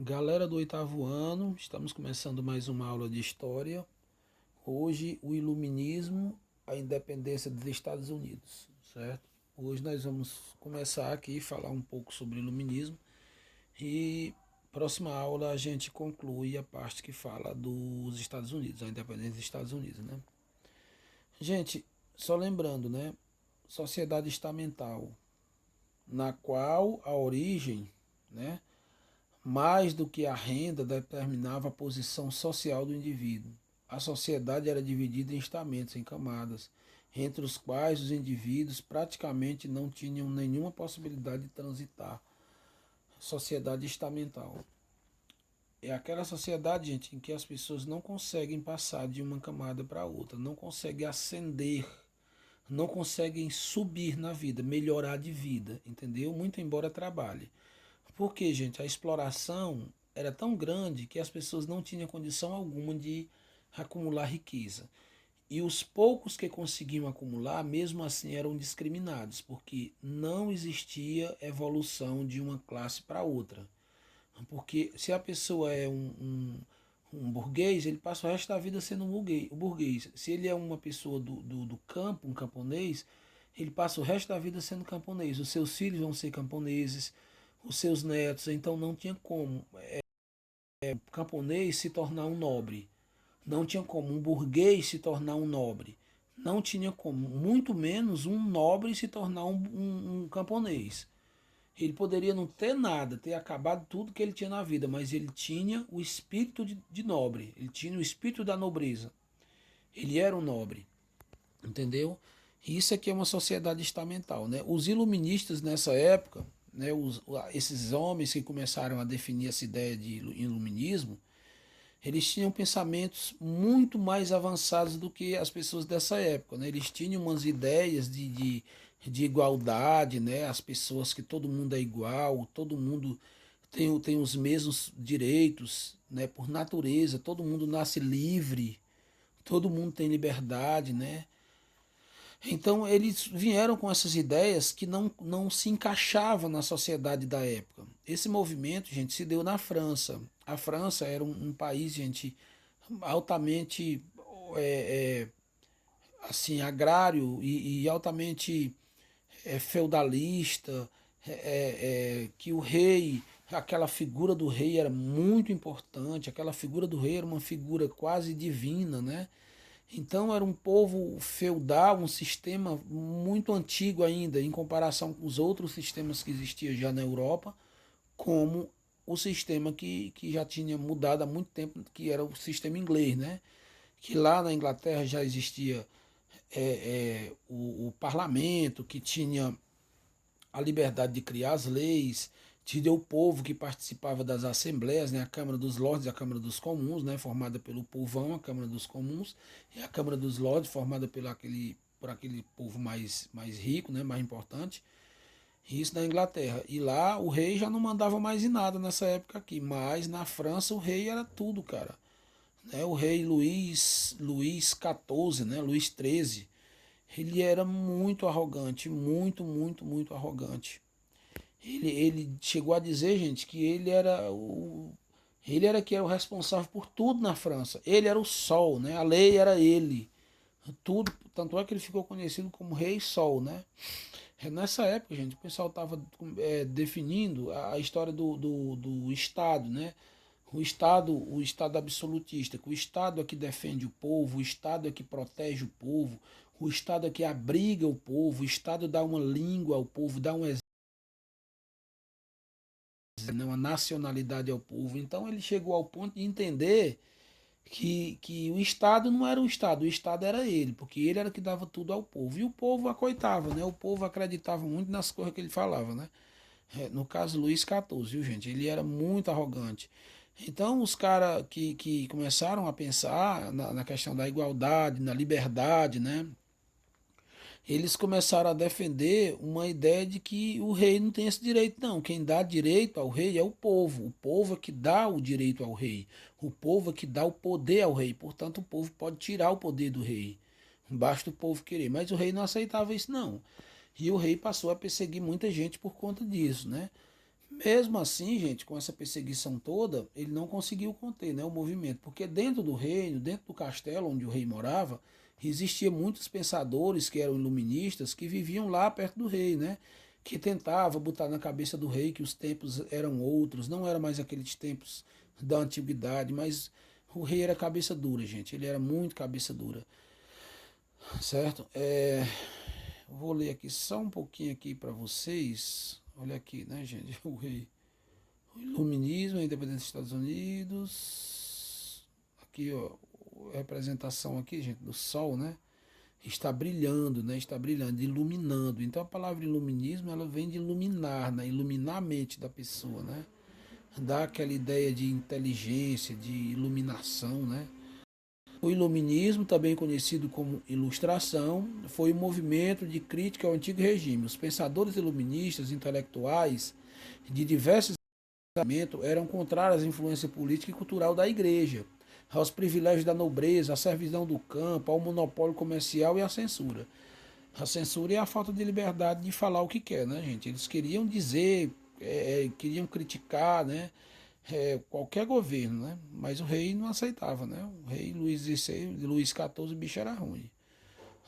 Galera do oitavo ano, estamos começando mais uma aula de história. Hoje, o iluminismo, a independência dos Estados Unidos, certo? Hoje nós vamos começar aqui a falar um pouco sobre o iluminismo e próxima aula a gente conclui a parte que fala dos Estados Unidos, a independência dos Estados Unidos, né? Gente, só lembrando, né? Sociedade estamental, na qual a origem, né, mais do que a renda determinava a posição social do indivíduo. A sociedade era dividida em estamentos, em camadas, entre os quais os indivíduos praticamente não tinham nenhuma possibilidade de transitar. Sociedade estamental. É aquela sociedade, gente, em que as pessoas não conseguem passar de uma camada para outra, não conseguem ascender, não conseguem subir na vida, melhorar de vida, entendeu? Muito embora trabalhe. Porque, gente, a exploração era tão grande que as pessoas não tinham condição alguma de acumular riqueza. E os poucos que conseguiam acumular, mesmo assim, eram discriminados, porque não existia evolução de uma classe para outra. Porque se a pessoa é um burguês, ele passa o resto da vida sendo um burguês. Se ele é uma pessoa do campo, um camponês, ele passa o resto da vida sendo camponês. Os seus filhos vão ser camponeses, os seus netos, então não tinha como um camponês se tornar um nobre, não tinha como um burguês se tornar um nobre, não tinha como, muito menos um nobre se tornar um camponês. Ele poderia não ter nada, ter acabado tudo que ele tinha na vida, mas ele tinha o espírito de nobre, ele tinha o espírito da nobreza. Ele era um nobre, entendeu? E isso aqui é uma sociedade estamental, né? Os iluministas nessa época, né, esses homens que começaram a definir essa ideia de iluminismo, eles tinham pensamentos muito mais avançados do que as pessoas dessa época, né? Eles tinham umas ideias de igualdade, né? As pessoas que todo mundo é igual, todo mundo tem os mesmos direitos, né? Por natureza, todo mundo nasce livre, todo mundo tem liberdade, né? Então eles vieram com essas ideias que não se encaixavam na sociedade da época. Esse movimento, gente, se deu na França. A França era um país, gente, altamente assim agrário e altamente feudalista, que o rei, aquela figura do rei era muito importante, aquela figura do rei era uma figura quase divina, né? Então era um povo feudal, um sistema muito antigo ainda, em comparação com os outros sistemas que existiam já na Europa, como o sistema que já tinha mudado há muito tempo, que era o sistema inglês, né? Que lá na Inglaterra já existia o parlamento, que tinha a liberdade de criar as leis, tinha o povo que participava das assembleias, né, a Câmara dos Lordes e a Câmara dos Comuns, né, formada pelo povão, a Câmara dos Comuns, e a Câmara dos Lordes, formada por aquele povo mais rico, né, mais importante. Isso na Inglaterra. E lá o rei já não mandava mais em nada nessa época aqui, mas na França o rei era tudo, cara. Né, o rei Luís XIV, né, Luís XIII, ele era muito arrogante, muito arrogante. Ele chegou a dizer, gente, que ele era que era o responsável por tudo na França. Ele era o sol, né? A lei era ele. Tudo, tanto é que ele ficou conhecido como Rei Sol, né? Nessa época, gente, o pessoal estava definindo a história do Estado, né? O Estado absolutista, que o Estado é que defende o povo, o Estado é que protege o povo, o Estado é que abriga o povo, o Estado dá uma língua ao povo, dá um né, uma nacionalidade ao povo. Então ele chegou ao ponto de entender que o Estado não era o Estado era ele, porque ele era que dava tudo ao povo. E o povo acoitava, né? O povo acreditava muito nas coisas que ele falava, né? No caso, Luís XIV, viu, gente? Ele era muito arrogante. Então, os caras que começaram a pensar na questão da igualdade, na liberdade, né? Eles começaram a defender uma ideia de que o rei não tem esse direito, não. Quem dá direito ao rei é o povo. O povo é que dá o direito ao rei. O povo é que dá o poder ao rei. Portanto, o povo pode tirar o poder do rei. Basta o povo querer. Mas o rei não aceitava isso, não. E o rei passou a perseguir muita gente por conta disso, né? Mesmo assim, gente, com essa perseguição toda, ele não conseguiu conter, né, o movimento, porque dentro do reino, dentro do castelo onde o rei morava, existia muitos pensadores que eram iluministas que viviam lá perto do rei, né, que tentavam botar na cabeça do rei que os tempos eram outros, não eram mais aqueles tempos da antiguidade, mas o rei era cabeça dura, gente, ele era muito cabeça dura, certo? Vou ler aqui só um pouquinho aqui para vocês. Olha aqui, né, gente, o rei. O iluminismo, a independência dos Estados Unidos. Aqui, ó, a representação aqui, gente, do sol, né? Está brilhando, né? Está brilhando, iluminando. Então a palavra iluminismo, ela vem de iluminar, né? Iluminar a mente da pessoa, né? Dá aquela ideia de inteligência, de iluminação, né? O iluminismo, também conhecido como ilustração, foi um movimento de crítica ao antigo regime. Os pensadores iluministas, intelectuais de diversos eram contrários à influência política e cultural da igreja, aos privilégios da nobreza, à servidão do campo, ao monopólio comercial e à censura. A censura é a falta de liberdade de falar o que quer, né, gente? Eles queriam dizer, queriam criticar, né, qualquer governo, né? Mas o rei não aceitava, né? O rei Luís XVI, Luís XIV, o bicho era ruim,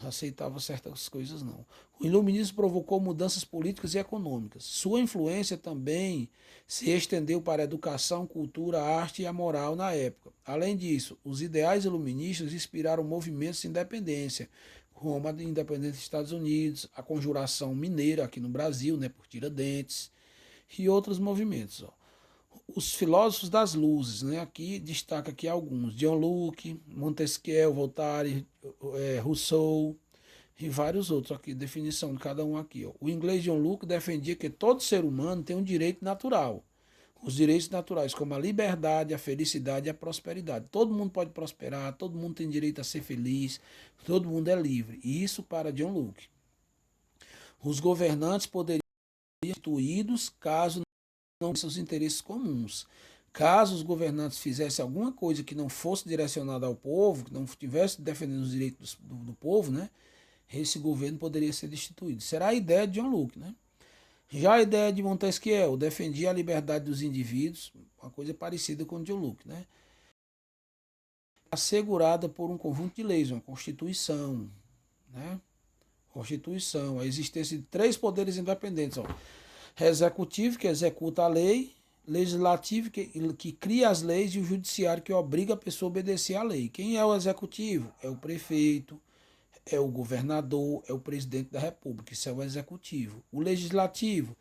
aceitava certas coisas não. O iluminismo provocou mudanças políticas e econômicas. Sua influência também se estendeu para a educação, cultura, a arte e a moral na época. Além disso, os ideais iluministas inspiraram movimentos de independência, como a independência dos Estados Unidos, a Conjuração Mineira aqui no Brasil, né, por Tiradentes, e outros movimentos. Ó. Os filósofos das luzes, né? Aqui destaca aqui alguns: John Locke, Montesquieu, Voltaire, Rousseau e vários outros aqui, definição de cada um aqui. Ó. O inglês John Locke defendia que todo ser humano tem um direito natural. Os direitos naturais, como a liberdade, a felicidade e a prosperidade. Todo mundo pode prosperar, todo mundo tem direito a ser feliz, todo mundo é livre. E isso para John Locke. Os governantes poderiam ser instituídos caso não seus interesses comuns. Caso os governantes fizessem alguma coisa que não fosse direcionada ao povo, que não estivesse defendendo os direitos do povo, né, esse governo poderia ser destituído. Será a ideia de John Locke. Né? Já a ideia de Montesquieu defendia a liberdade dos indivíduos, uma coisa parecida com John Locke, né, assegurada por um conjunto de leis, uma constituição. Né? Constituição, a existência de três poderes independentes. Ó. Executivo, que executa a lei, legislativo, que cria as leis, e o judiciário, que obriga a pessoa a obedecer à lei. Quem é o executivo? É o prefeito, é o governador, é o presidente da república. Isso é o executivo. O legislativo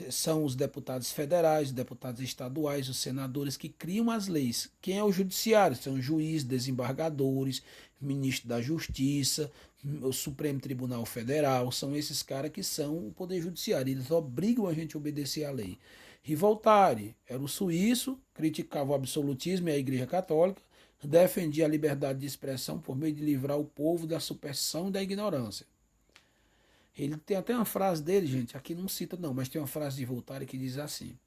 são os deputados federais, os deputados estaduais, os senadores que criam as leis. Quem é o judiciário? São juízes, desembargadores, ministro da Justiça, o Supremo Tribunal Federal. São esses caras que são o poder judiciário. Eles obrigam a gente a obedecer à lei. E Voltaire era o suíço, criticava o absolutismo e a Igreja Católica, defendia a liberdade de expressão por meio de livrar o povo da superstição e da ignorância. Ele tem até uma frase dele, gente, aqui não cita não, mas tem uma frase de Voltaire que diz assim: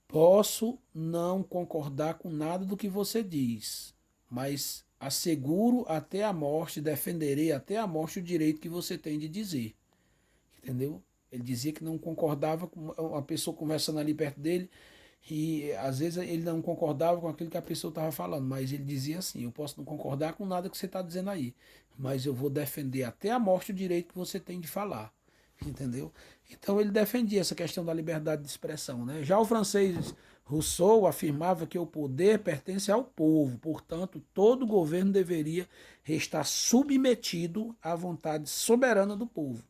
posso não concordar com nada do que você diz, mas asseguro até a morte, defenderei até a morte o direito que você tem de dizer. Entendeu? Ele dizia que não concordava com uma pessoa conversando ali perto dele, e às vezes ele não concordava com aquilo que a pessoa estava falando, mas ele dizia assim: eu posso não concordar com nada que você está dizendo aí, mas eu vou defender até a morte o direito que você tem de falar. Entendeu? Então ele defendia essa questão da liberdade de expressão. Né? Já o francês Rousseau afirmava que o poder pertence ao povo, portanto, todo governo deveria estar submetido à vontade soberana do povo.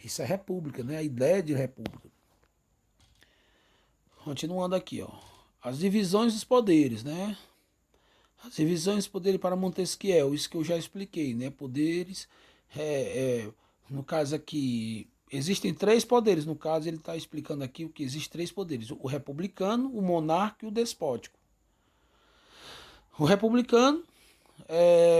Isso é república, né? A ideia de república. Continuando aqui, ó. As divisões dos poderes, né? As divisões dos poderes para Montesquieu, isso que eu já expliquei, né? Poderes, no caso aqui, existem três poderes. No caso, ele está explicando aqui o que existem três poderes: o republicano, o monárquico e o despótico. O republicano,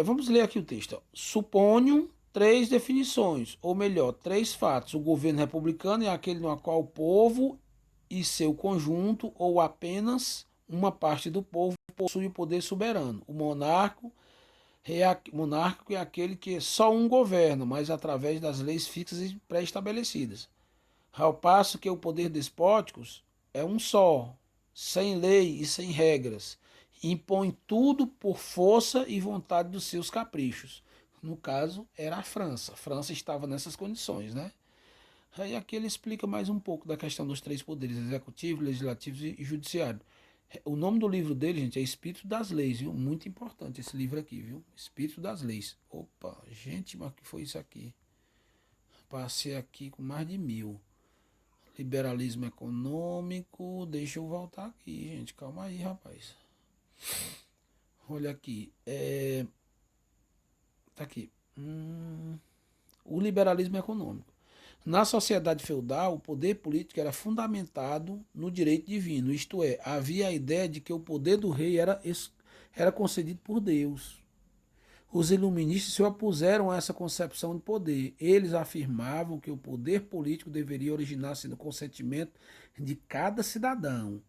vamos ler aqui o texto. Ó. Suponho três definições, ou melhor, três fatos. O governo republicano é aquele no qual o povo e seu conjunto, ou apenas uma parte do povo, possui o poder soberano. O monárquico é aquele que só um governa, mas através das leis fixas e pré-estabelecidas. Ao passo que o poder despótico é um só, sem lei e sem regras. Impõe tudo por força e vontade dos seus caprichos. No caso, era a França. A França estava nessas condições, né? Aí aqui ele explica mais um pouco da questão dos três poderes, executivo, legislativo e judiciário. O nome do livro dele, gente, é Espírito das Leis, viu? Muito importante esse livro aqui, viu? Espírito das Leis. Opa, gente, mas o que foi isso aqui? Passei aqui com mais de 1000. Liberalismo econômico. Deixa eu voltar aqui, gente. Calma aí, rapaz. Olha aqui. Tá aqui. O liberalismo econômico. Na sociedade feudal, o poder político era fundamentado no direito divino, isto é, havia a ideia de que o poder do rei era concedido por Deus. Os iluministas se opuseram a essa concepção de poder. Eles afirmavam que o poder político deveria originar-se no consentimento de cada cidadão.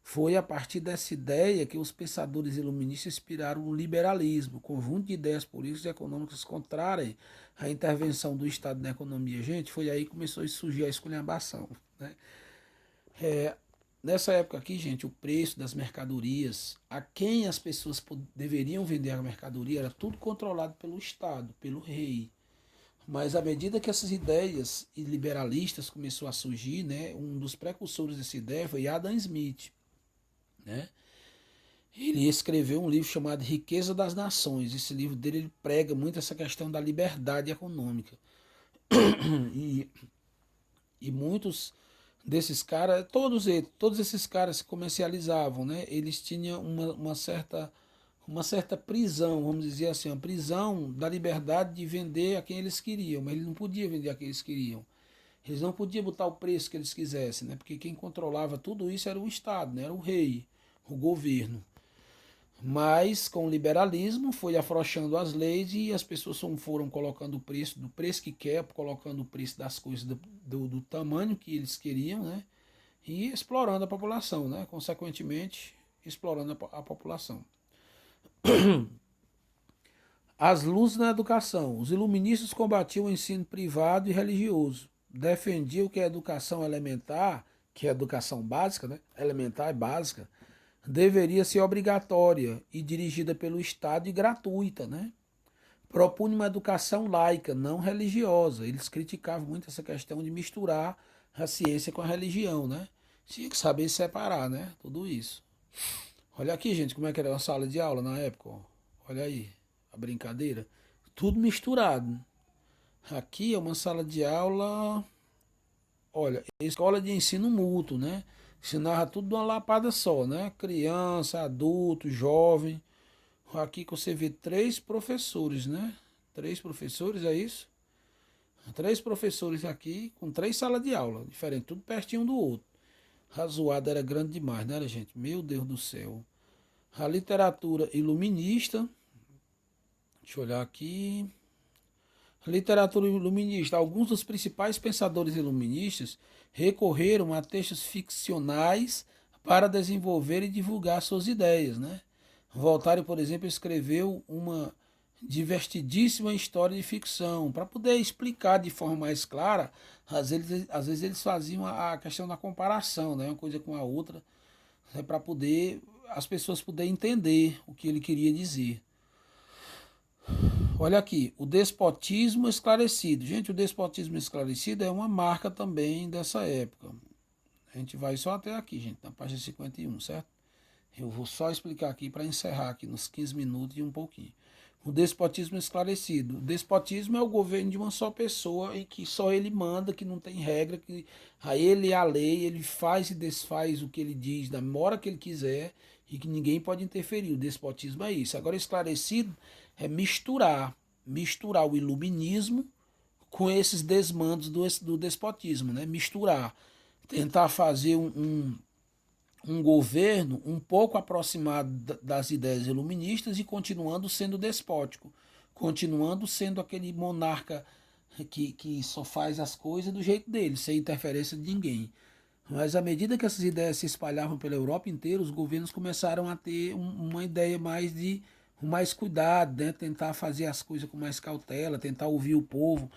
Foi a partir dessa ideia que os pensadores iluministas inspiraram o liberalismo, conjunto de ideias políticas e econômicas contrárias à intervenção do Estado na economia. Gente, foi aí que começou a surgir a esculhambação, né? Nessa época aqui, gente, o preço das mercadorias, a quem as pessoas deveriam vender a mercadoria, era tudo controlado pelo Estado, pelo rei. Mas à medida que essas ideias liberalistas começou a surgir, né, um dos precursores dessa ideia foi Adam Smith, né? Ele escreveu um livro chamado Riqueza das Nações. Esse livro dele ele prega muito essa questão da liberdade econômica. E, e muitos desses caras, todos esses caras se comercializavam, né? Eles tinham uma certa prisão, vamos dizer assim, uma prisão da liberdade de vender a quem eles queriam, mas eles não podiam vender a quem eles queriam. Eles não podiam botar o preço que eles quisessem, né? Porque quem controlava tudo isso era o Estado, né? Era o rei, o governo. Mas com o liberalismo foi afrouxando as leis e as pessoas foram colocando o preço do preço que quer, colocando o preço das coisas do tamanho que eles queriam, né? E explorando a população, né? Consequentemente, explorando a população. As luzes na educação. Os iluministas combatiam o ensino privado e religioso. Defendiam que a educação elementar, que é a educação básica, né? Elementar e básica, deveria ser obrigatória e dirigida pelo Estado e gratuita, né? Propunha uma educação laica, não religiosa. Eles criticavam muito essa questão de misturar a ciência com a religião, né? Tinha que saber separar, né? Tudo isso. Olha aqui, gente, como é que era uma sala de aula na época. Ó. Olha aí, a brincadeira. Tudo misturado. Aqui é uma sala de aula, olha, escola de ensino mútuo, né? Ensinava tudo de uma lapada só, né? Criança, adulto, jovem. Aqui que você vê 3 professores, né? 3 professores, é isso? 3 professores aqui com 3 salas de aula, diferente, tudo pertinho um do outro. A zoada era grande demais, né, gente? Meu Deus do céu. A literatura iluminista, deixa eu olhar aqui. A literatura iluminista. Alguns dos principais pensadores iluministas recorreram a textos ficcionais para desenvolver e divulgar suas ideias, né? Voltaire, por exemplo, escreveu uma divertidíssima história de ficção para poder explicar de forma mais clara. Às vezes eles faziam a questão da comparação, né, uma coisa com a outra, né, para poder as pessoas poderem entender o que ele queria dizer. Olha aqui, o despotismo esclarecido. Gente, o despotismo esclarecido é uma marca também dessa época. A gente vai só até aqui, gente, na página 51, certo? Eu vou só explicar aqui para encerrar aqui nos 15 minutos e um pouquinho. O despotismo esclarecido. O despotismo é o governo de uma só pessoa em que só ele manda, que não tem regra, que a ele é a lei, ele faz e desfaz o que ele diz na hora que ele quiser e que ninguém pode interferir. O despotismo é isso. Agora, esclarecido é misturar o iluminismo com esses desmandos do despotismo, né? Misturar, tentar fazer um governo um pouco aproximado das ideias iluministas e continuando sendo despótico, continuando sendo aquele monarca que só faz as coisas do jeito dele, sem interferência de ninguém. Mas à medida que essas ideias se espalhavam pela Europa inteira, os governos começaram a ter uma ideia mais de mais cuidado, né? Tentar fazer as coisas com mais cautela, tentar ouvir o povo.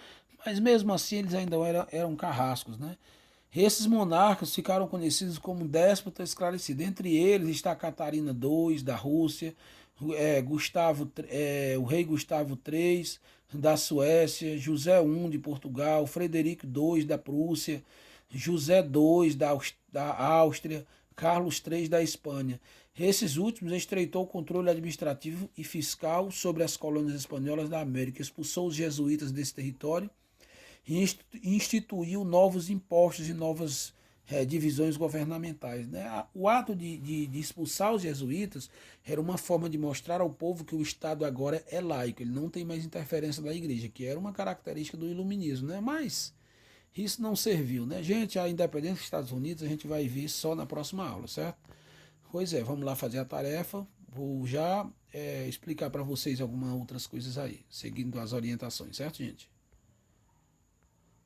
Mas mesmo assim eles ainda eram carrascos, né? Esses monarcas ficaram conhecidos como déspotas esclarecidos. Entre eles está Catarina II, da Rússia, o rei Gustavo III, da Suécia, José I, de Portugal, Frederico II, da Prússia, José II, da Áustria, Carlos III, da Espanha. Esses últimos estreitou o controle administrativo e fiscal sobre as colônias espanholas da América, expulsou os jesuítas desse território e instituiu novos impostos e novas divisões governamentais. Né? O ato de expulsar os jesuítas era uma forma de mostrar ao povo que o Estado agora é laico, ele não tem mais interferência da igreja, que era uma característica do iluminismo. Né? Mas isso não serviu. Né? Gente, a independência dos Estados Unidos a gente vai ver só na próxima aula, certo? Pois é, vamos lá fazer a tarefa. Vou já explicar para vocês algumas outras coisas aí, seguindo as orientações, certo, gente?